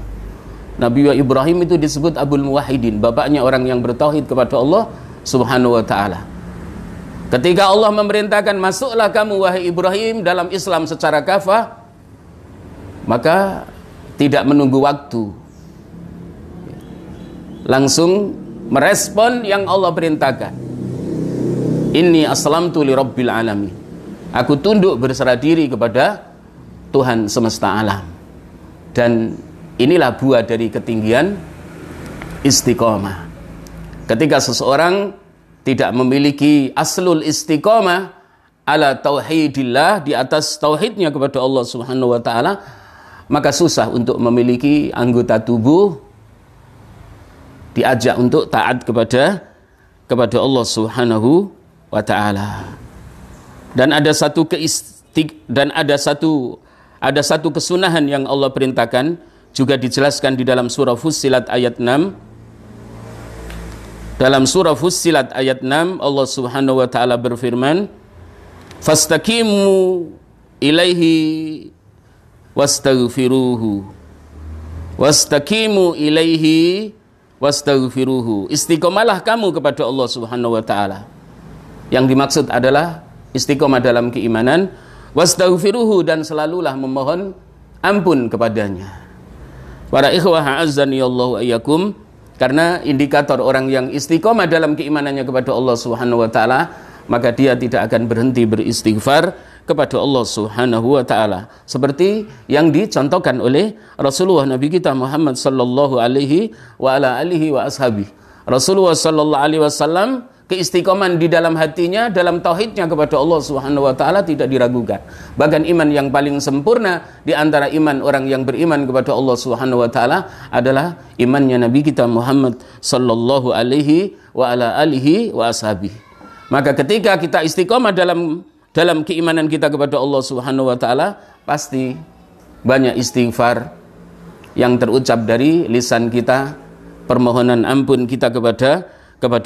Nabi Ibrahim itu disebut Abul Muwahhidin, bapaknya orang yang bertauhid kepada Allah Subhanahu wa taala. Ketika Allah memerintahkan masuklah kamu wahai Ibrahim dalam Islam secara kafah, maka tidak menunggu waktu, langsung merespon yang Allah perintahkan. Inni aslamtu li rabbil alamin. Aku tunduk berserah diri kepada Tuhan semesta alam. Dan inilah buah dari ketinggian istiqomah. Ketika seseorang tidak memiliki aslul istiqomah ala tauhidillah, di atas tauhidnya kepada Allah Subhanahu wa taala, maka susah untuk memiliki anggota tubuh diajak untuk taat kepada Allah Subhanahu wa taala. Dan ada satu kesunahan yang Allah perintahkan, juga dijelaskan di dalam surah Fussilat ayat 6. Dalam surah Fussilat ayat 6 Allah Subhanahu wa taala berfirman, fastaqimu ilaihi wastaghfiruhu. Wastaqimu ilaihi wastaghfiruhu. Istiqomalah kamu kepada Allah Subhanahu wa taala. Yang dimaksud adalah istiqomah dalam keimanan, wastaghfiruhu, dan selalulah memohon ampun kepadanya. Para ikhwah a'azzani Allah wa iyyakum, karena indikator orang yang istiqomah dalam keimanannya kepada Allah Subhanahu wa taala, maka dia tidak akan berhenti beristighfar kepada Allah Subhanahu wa taala, seperti yang dicontohkan oleh Rasulullah Nabi kita Muhammad sallallahu alaihi wa ala alihi wa ashabi. Rasulullah sallallahu alaihi wasallam, keistiqomahan di dalam hatinya, dalam tauhidnya kepada Allah Subhanahu wa taala tidak diragukan. Bahkan iman yang paling sempurna di antara iman orang yang beriman kepada Allah Subhanahu wa taala adalah imannya Nabi kita Muhammad sallallahu alaihi wa ala alihi wa ashabi. Maka ketika kita istiqomah dalam keimanan kita kepada Allah Subhanahu wa taala, pasti banyak istighfar yang terucap dari lisan kita, permohonan ampun kita kepada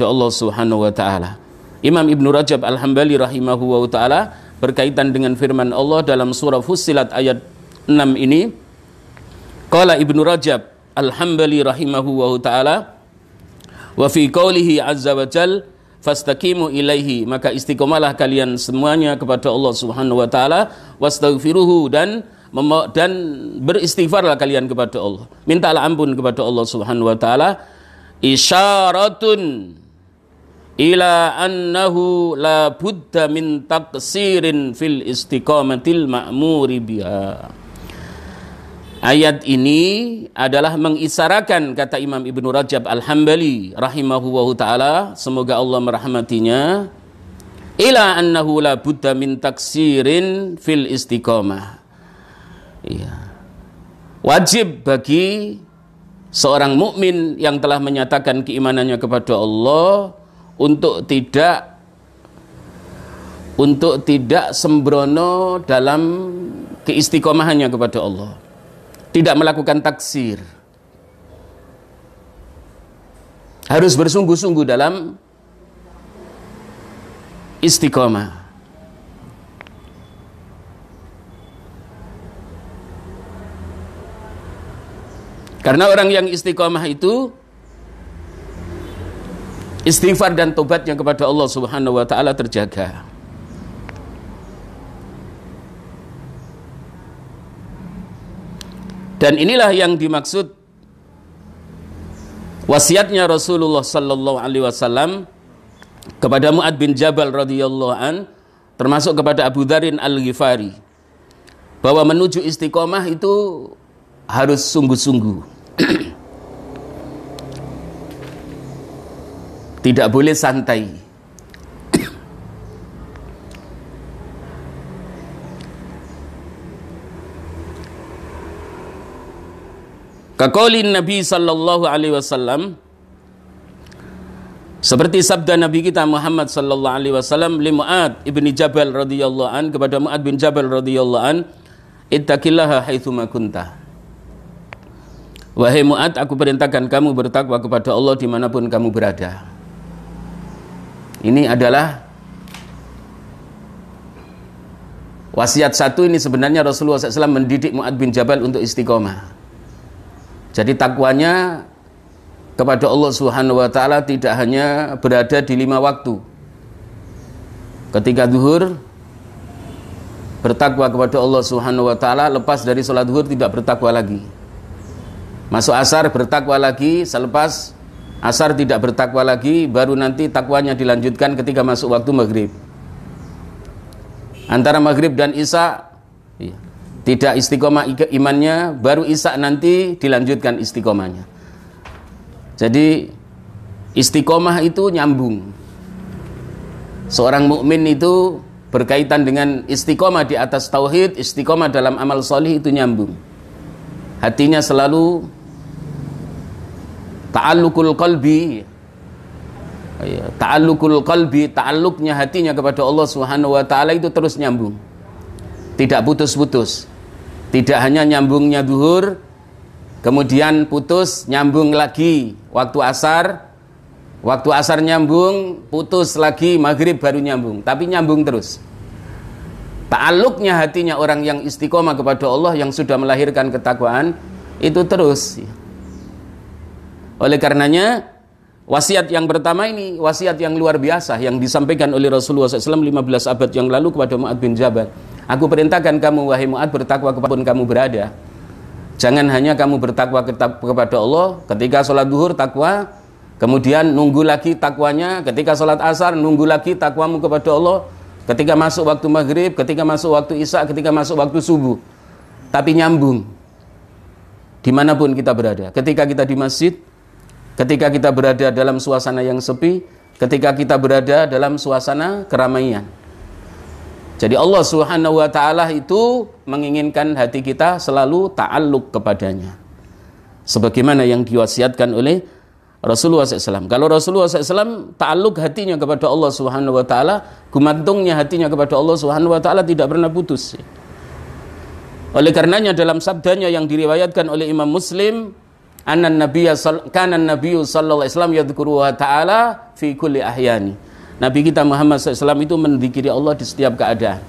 Allah Subhanahu wa taala. Imam Ibnu Rajab Al-Hambali rahimahu wa taala berkaitan dengan firman Allah dalam surah Fussilat ayat 6 ini, qala Ibnu Rajab Al-Hambali rahimahu wa taala, wa fi qoulihi azza wa jal fastaqimu ilaihi, maka istiqomalah kalian semuanya kepada Allah Subhanahu wa taala, wastaghfiruhu, dan beristighfarlah kalian kepada Allah, mintalah ampun kepada Allah Subhanahu wa taala, isyaratun ila annahu la budda min taqsirin fil istiqamatil ma'muri biha. Ayat ini adalah mengisyaratkan, kata Imam Ibnu Rajab Al-Hambali rahimahullahu taala, semoga Allah merahmatinya, ila annahu la budda min taqsirin fil istiqamah. Iya. Wajib bagi seorang mukmin yang telah menyatakan keimanannya kepada Allah untuk tidak sembrono dalam keistiqomahannya kepada Allah, tidak melakukan taksir, harus bersungguh-sungguh dalam istiqomah. Karena orang yang istiqomah itu istighfar dan tobatnya kepada Allah Subhanahu wa taala terjaga. Dan inilah yang dimaksud wasiatnya Rasulullah sallallahu alaihi wasallam kepada Mu'adz bin Jabal radhiyallahu an, termasuk kepada Abu Dzarin Al-Ghifari, bahwa menuju istiqomah itu harus sungguh-sungguh. Tidak boleh santai. Kaqaulin Nabi sallallahu alaihi wasallam, seperti sabda Nabi kita Muhammad sallallahu alaihi wasallam li Mu'adz ibni Jabal radhiyallahu an, kepada Mu'adz bin Jabal radhiyallahu an, ittaqillaha haitsuma kunta. Wahai Mu'adz, aku perintahkan kamu bertakwa kepada Allah dimanapun kamu berada. Ini adalah wasiat satu. Ini sebenarnya Rasulullah SAW mendidik Mu'adz bin Jabal untuk istiqomah. Jadi takwanya kepada Allah Subhanahu wa taala tidak hanya berada di 5 waktu. Ketika zuhur bertakwa kepada Allah Subhanahu wa taala, lepas dari sholat zuhur tidak bertakwa lagi. Masuk asar bertakwa lagi, selepas asar tidak bertakwa lagi, baru nanti takwanya dilanjutkan ketika masuk waktu maghrib. Antara maghrib dan isya tidak istiqomah imannya, baru isya nanti dilanjutkan istiqomahnya. Jadi istiqomah itu nyambung. Seorang mukmin itu berkaitan dengan istiqomah di atas tauhid, istiqomah dalam amal solih itu nyambung. Hatinya selalu ta'alluqul qalbi, ta'alluqnya hatinya kepada Allah Subhanahu wa taala itu terus nyambung. Tidak putus-putus. Tidak hanya nyambungnya zuhur, kemudian putus, nyambung lagi waktu asar nyambung, putus lagi, maghrib baru nyambung, tapi nyambung terus. Ta'alluqnya hatinya orang yang istiqomah kepada Allah, yang sudah melahirkan ketakwaan, itu terus. Oleh karenanya, wasiat yang pertama ini, wasiat yang luar biasa, yang disampaikan oleh Rasulullah SAW 15 abad yang lalu kepada Mu'adz bin Jabal. Aku perintahkan kamu, wahai Mu'adz, bertakwa kemanapun kamu berada. Jangan hanya kamu bertakwa kepada Allah ketika sholat zuhur takwa, kemudian nunggu lagi takwanya ketika sholat asar, nunggu lagi takwamu kepada Allah ketika masuk waktu maghrib, ketika masuk waktu isya, ketika masuk waktu subuh. Tapi nyambung dimanapun kita berada. Ketika kita di masjid, ketika kita berada dalam suasana yang sepi, ketika kita berada dalam suasana keramaian. Jadi Allah Subhanahu wa taala itu menginginkan hati kita selalu ta'alluq kepadanya. Sebagaimana yang diwasiatkan oleh Rasulullah SAW. Kalau Rasulullah SAW ta'alluq hatinya kepada Allah Subhanahu wa taala, gumantungnya hatinya kepada Allah Subhanahu wa taala tidak pernah putus. Oleh karenanya dalam sabdanya yang diriwayatkan oleh Imam Muslim, kana nabiyyu sallallahu alaihi wasallam yadhkuru wa ta'ala fi kulli ahyani. Nabi kita Muhammad SAW itu menzikiri Allah di setiap keadaan.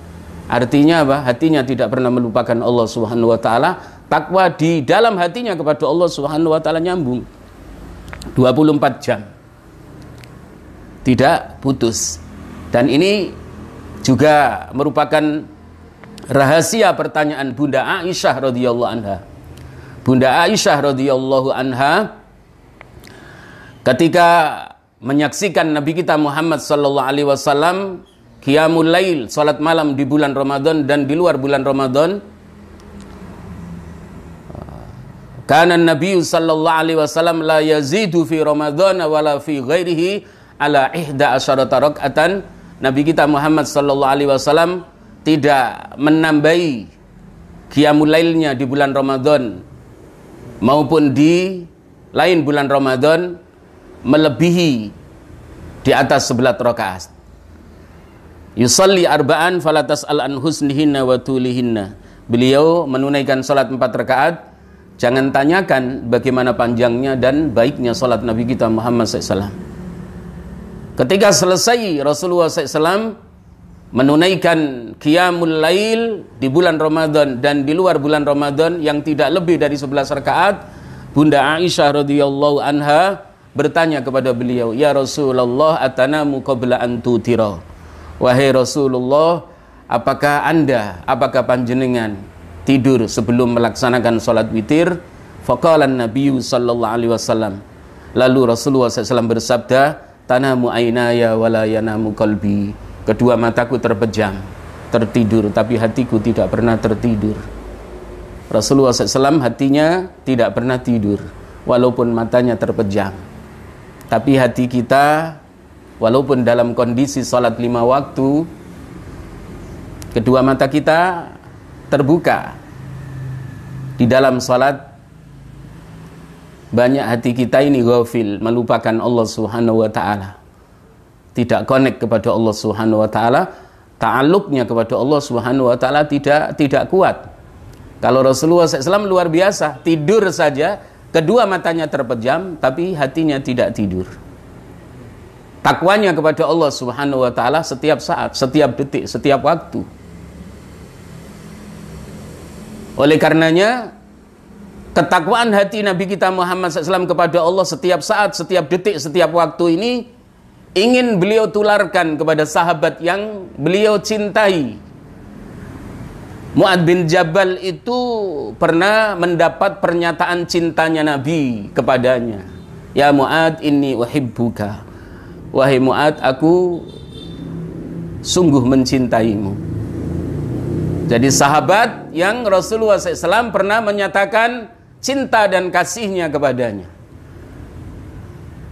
Artinya apa? Hatinya tidak pernah melupakan Allah Subhanahu wa taala. Takwa di dalam hatinya kepada Allah Subhanahu wa taala nyambung 24 jam. Tidak putus. Dan ini juga merupakan rahasia pertanyaan Bunda Aisyah radhiyallahu anha. Bunda Aisyah radhiyallahu anha ketika menyaksikan Nabi kita Muhammad sallallahu alaihi wasallam qiyamul lail, salat malam di bulan Ramadan dan di luar bulan Ramadan. Kana Nabi sallallahu alaihi wasallam la yazidu fi Ramadan wala fi ghairihi ala 11 rakaatan. Nabi kita Muhammad sallallahu alaihi wasallam tidak menambahi qiyamul lailnya di bulan Ramadan maupun di lain bulan Ramadan melebihi di atas 11 rakaat. Yusalli arba'an falatas al-an husnihinna wa tulihinna. Beliau menunaikan salat 4 rakaat. Jangan tanyakan bagaimana panjangnya dan baiknya salat Nabi kita Muhammad SAW. Ketika selesai Rasulullah SAW menunaikan qiyamul lail di bulan Ramadan dan di luar bulan Ramadan yang tidak lebih dari 11 rakaat, Bunda Aisyah radhiyallahu anha bertanya kepada beliau, "Ya Rasulullah, atanamu qabla an tutira?" Wahai Rasulullah, apakah panjenengan tidur sebelum melaksanakan salat witir? Faqala Nabi sallallahu alaihi wasallam. Lalu Rasulullah SAW bersabda, tanamu ainaya wala yanamu qalbi. Kedua mataku terpejam, tertidur, tapi hatiku tidak pernah tertidur. Rasulullah SAW hatinya tidak pernah tidur, walaupun matanya terpejam. Tapi hati kita, walaupun dalam kondisi sholat 5 waktu, kedua mata kita terbuka. Di dalam sholat, banyak hati kita ini ghafil, melupakan Allah Subhanahu wa ta'ala, tidak connect kepada Allah Subhanahu wa ta'ala, ta'alluqnya kepada Allah Subhanahu wa ta'ala tidak kuat. Kalau Rasulullah SAW luar biasa, tidur saja, kedua matanya terpejam, tapi hatinya tidak tidur. Takwanya kepada Allah Subhanahu wa ta'ala setiap saat, setiap detik, setiap waktu. Oleh karenanya, ketakwaan hati Nabi kita Muhammad SAW kepada Allah setiap saat, setiap detik, setiap waktu ini ingin beliau tularkan kepada sahabat yang beliau cintai. Mu'ad bin Jabal itu pernah mendapat pernyataan cintanya Nabi kepadanya. Ya Mu'ad, inni uhibbuka. Wahai Mu'ad, aku sungguh mencintaimu. Jadi sahabat yang Rasulullah SAW pernah menyatakan cinta dan kasihnya kepadanya.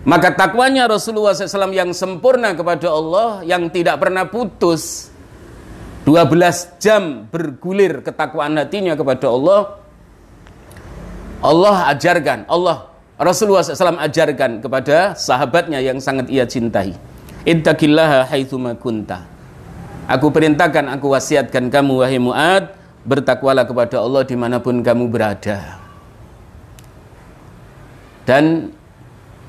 Maka takwanya Rasulullah SAW yang sempurna kepada Allah, yang tidak pernah putus, 12 jam bergulir ketakwaan hatinya kepada Allah, Allah ajarkan, Rasulullah SAW ajarkan kepada sahabatnya yang sangat ia cintai. Ittaqillaha haitsuma kunta. Aku perintahkan, aku wasiatkan kamu wahai Mu'ad, bertakwalah kepada Allah dimanapun kamu berada. Dan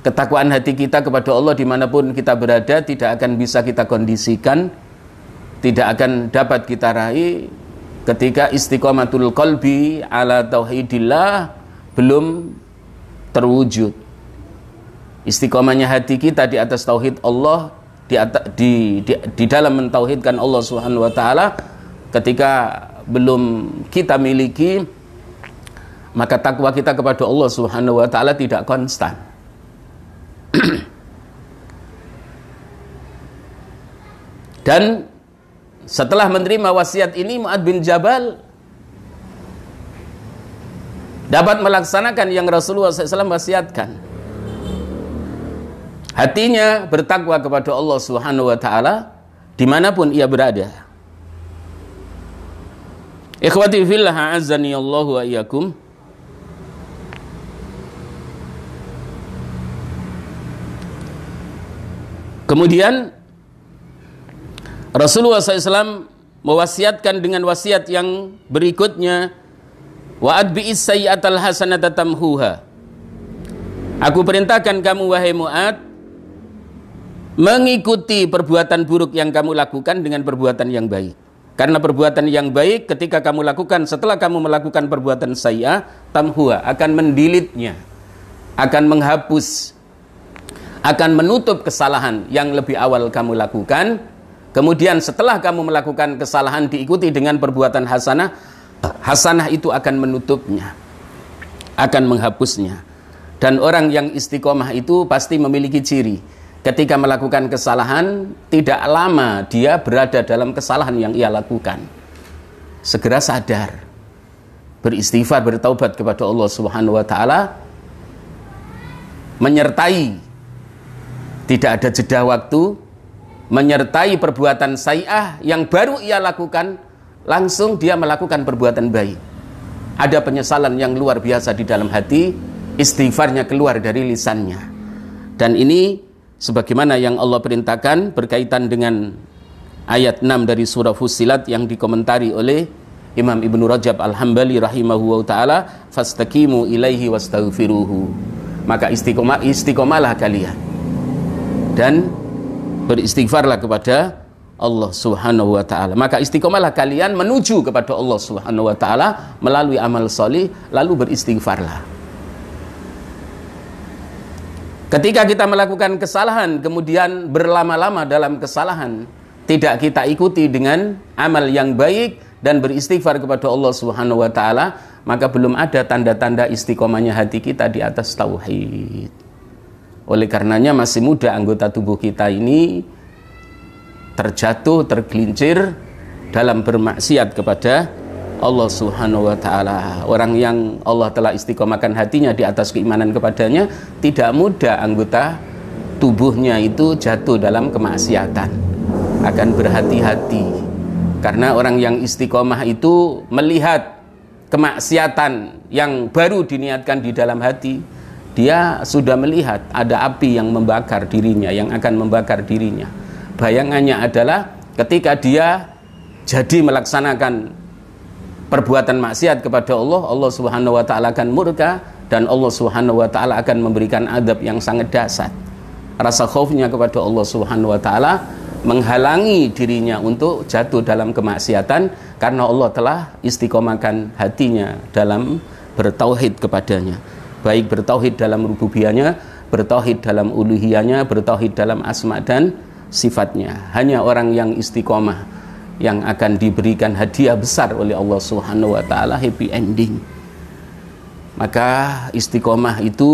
ketakwaan hati kita kepada Allah dimanapun kita berada tidak akan bisa kita kondisikan, tidak akan dapat kita raih ketika istiqomatul qalbi ala tauhidillah belum terwujud. Istiqomahnya hati kita di atas tauhid Allah, di dalam mentauhidkan Allah Subhanahu wa ta'ala, ketika belum kita miliki, maka takwa kita kepada Allah Subhanahu wa ta'ala tidak konstan. Dan setelah menerima wasiat ini, Mu'ad bin Jabal dapat melaksanakan yang Rasulullah SAW wasiatkan. Hatinya bertakwa kepada Allah Subhanahu wa ta'ala dimanapun ia berada. Ikhwati fillah, a'azzani Allahu wa iyyakum. Kemudian Rasulullah SAW mewasiatkan dengan wasiat yang berikutnya, wa adbi'is sayyi'atal hasanata tamhuha. Aku perintahkan kamu wahai Mu'ad mengikuti perbuatan buruk yang kamu lakukan dengan perbuatan yang baik. Karena perbuatan yang baik ketika kamu lakukan setelah kamu melakukan perbuatan sayyi'ah, tamhuha, akan mendilitnya, akan menghapus, akan menutup kesalahan yang lebih awal kamu lakukan. Kemudian setelah kamu melakukan kesalahan diikuti dengan perbuatan hasanah, hasanah itu akan menutupnya, akan menghapusnya. Dan orang yang istiqomah itu pasti memiliki ciri. Ketika melakukan kesalahan, tidak lama dia berada dalam kesalahan yang ia lakukan. Segera sadar, beristighfar, bertaubat kepada Allah Subhanahu wa ta'ala, menyertai, tidak ada jeda waktu, menyertai perbuatan sayyi'ah yang baru ia lakukan, langsung dia melakukan perbuatan baik. Ada penyesalan yang luar biasa di dalam hati, istighfarnya keluar dari lisannya. Dan ini sebagaimana yang Allah perintahkan berkaitan dengan ayat 6 dari surah Fussilat yang dikomentari oleh Imam Ibnu Rajab Al-Hambali rahimahullah ta'ala, fastaqimu ilaihi wastaghfiruhu. Maka istiqomahlah kalian dan beristighfarlah kepada Allah Subhanahu wa ta'ala. Maka istiqomahlah kalian menuju kepada Allah Subhanahu wa ta'ala melalui amal soleh, lalu beristighfarlah. Ketika kita melakukan kesalahan, kemudian berlama-lama dalam kesalahan, tidak kita ikuti dengan amal yang baik dan beristighfar kepada Allah Subhanahu wa ta'ala, maka belum ada tanda-tanda istiqomahnya hati kita di atas tauhid. Oleh karenanya masih muda anggota tubuh kita ini terjatuh, tergelincir dalam bermaksiat kepada Allah Subhanahu wa Ta'ala. Orang yang Allah telah istiqomahkan hatinya di atas keimanan kepadanya, tidak mudah anggota tubuhnya itu jatuh dalam kemaksiatan. Akan berhati-hati, karena orang yang istiqomah itu melihat kemaksiatan yang baru diniatkan di dalam hati, dia sudah melihat ada api yang membakar dirinya, yang akan membakar dirinya. Bayangannya adalah ketika dia jadi melaksanakan perbuatan maksiat kepada Allah, Allah Subhanahu wa Ta'ala akan murka, dan Allah Subhanahu wa Ta'ala akan memberikan adab yang sangat dahsyat. Rasa khaufnya kepada Allah Subhanahu wa Ta'ala menghalangi dirinya untuk jatuh dalam kemaksiatan, karena Allah telah istiqomahkan hatinya dalam bertauhid kepadanya, baik bertauhid dalam rububiyahnya, bertauhid dalam uluhiyahnya, bertauhid dalam asma dan sifatnya. Hanya orang yang istiqomah yang akan diberikan hadiah besar oleh Allah Subhanahu wa Ta'ala, happy ending. Maka istiqomah itu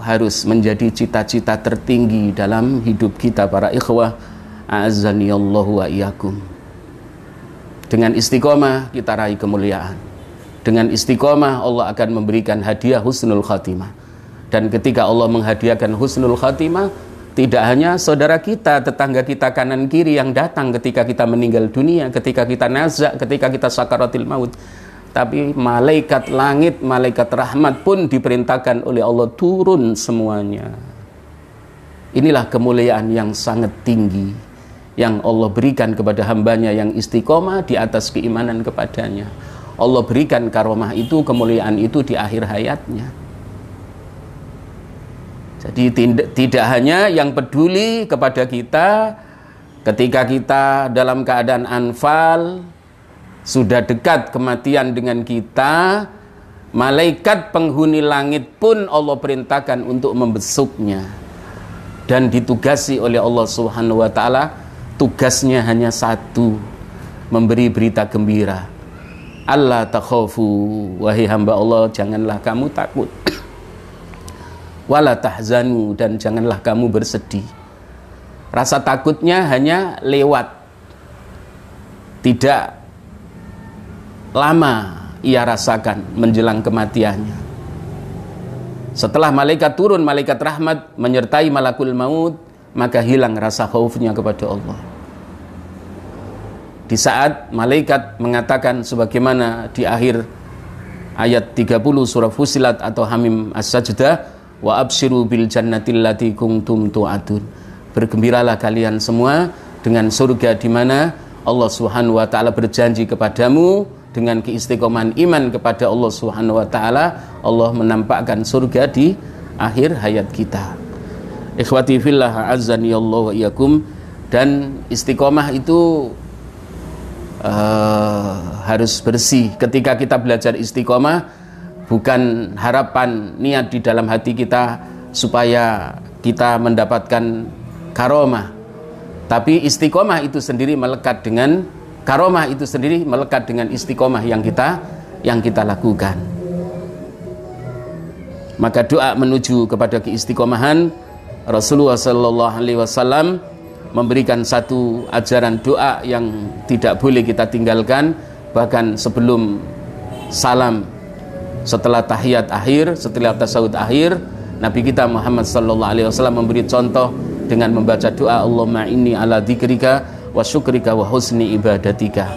harus menjadi cita-cita tertinggi dalam hidup kita para ikhwah, a'azzaniyallahu wa iyyakum. Dengan istiqomah kita raih kemuliaan. Dengan istiqomah Allah akan memberikan hadiah husnul khatimah. Dan ketika Allah menghadiahkan husnul khatimah, tidak hanya saudara kita, tetangga kita kanan kiri yang datang ketika kita meninggal dunia, ketika kita nazak, ketika kita sakaratil maut, tapi malaikat langit, malaikat rahmat pun diperintahkan oleh Allah turun semuanya. Inilah kemuliaan yang sangat tinggi yang Allah berikan kepada hambanya yang istiqomah di atas keimanan kepadanya. Allah berikan karomah itu, kemuliaan itu di akhir hayatnya. Jadi tidak hanya yang peduli kepada kita ketika kita dalam keadaan anfal, sudah dekat kematian dengan kita, malaikat penghuni langit pun Allah perintahkan untuk membesuknya. Dan ditugasi oleh Allah Subhanahu wa Ta'ala, tugasnya hanya satu, memberi berita gembira. Allah takhafu, wahai hamba Allah, janganlah kamu takut. Wala tahzanu, dan janganlah kamu bersedih. Rasa takutnya hanya lewat, tidak lama ia rasakan menjelang kematiannya. Setelah malaikat turun, malaikat rahmat menyertai malakul maut, maka hilang rasa khaufnya kepada Allah. Di saat malaikat mengatakan sebagaimana di akhir ayat 30 surah Fussilat atau Hamim As-Sajdah, wa absyiru bil jannatil lati kuntum tu'adun. Bergembiralah kalian semua dengan surga di mana Allah Subhanahu wa Ta'ala berjanji kepadamu. Dengan keistiqomahan iman kepada Allah Subhanahu wa Ta'ala, Allah menampakkan surga di akhir hayat kita. Ikhwati fillah, a'azzani Allah wa iyyakum. Dan istiqomah itu harus bersih. Ketika kita belajar istiqomah, bukan harapan niat di dalam hati kita supaya kita mendapatkan karomah, tapi istiqomah itu sendiri melekat dengan karomah, itu sendiri melekat dengan istiqomah yang kita lakukan. Maka doa menuju kepada keistiqomahan, Rasulullah sallallahu alaihi wasallam memberikan satu ajaran doa yang tidak boleh kita tinggalkan, bahkan sebelum salam, setelah tahiyat akhir, setelah tasawuf akhir, Nabi kita Muhammad sallallahu alaihi wasallam memberi contoh dengan membaca doa Allahumma inni ala dzikrika wa syukrika wa husni ibadatika.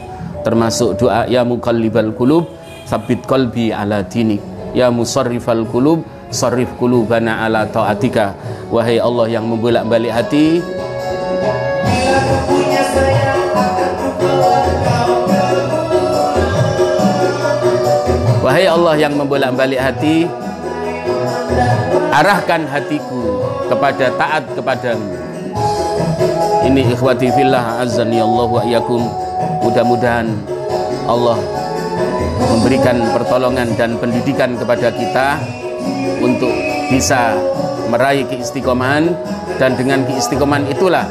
Termasuk doa ya muqallibal qulub tsabbit qalbi ala dinik, ya musarrifal qulub sarrif qulubana ala taatika. Wahai Allah yang membolak-balik hati, wahai Allah yang membolak-balik hati, arahkan hatiku kepada taat kepadamu. Ini ikhwati fillah, azani Allah wa iyyakum. Mudah-mudahan Allah memberikan pertolongan dan pendidikan kepada kita untuk bisa meraih keistiqomahan, dan dengan keistiqomahan itulah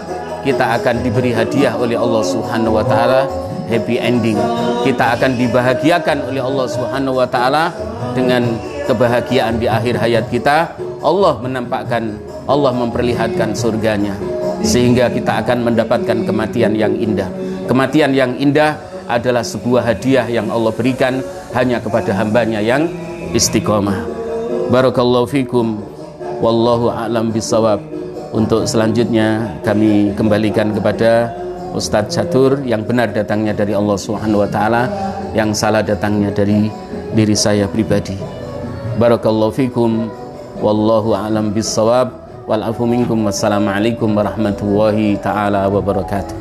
kita akan diberi hadiah oleh Allah Subhanahu wa Ta'ala, happy ending. Kita akan dibahagiakan oleh Allah Subhanahu wa Ta'ala dengan kebahagiaan di akhir hayat kita. Allah menampakkan Allah memperlihatkan surganya, sehingga kita akan mendapatkan kematian yang indah. Kematian yang indah adalah sebuah hadiah yang Allah berikan hanya kepada hambanya yang istiqomah. Barakallahu fikum, wallahu a'lam bisawab. Untuk selanjutnya kami kembalikan kepada Ustadz Catur. Yang benar datangnya dari Allah Subhanahu wa taala, yang salah datangnya dari diri saya pribadi. Barakallahu fikum, wallahu a'lam bisawab, wal afu minkum, wassalamualaikum warahmatullahi taala wabarakatuh.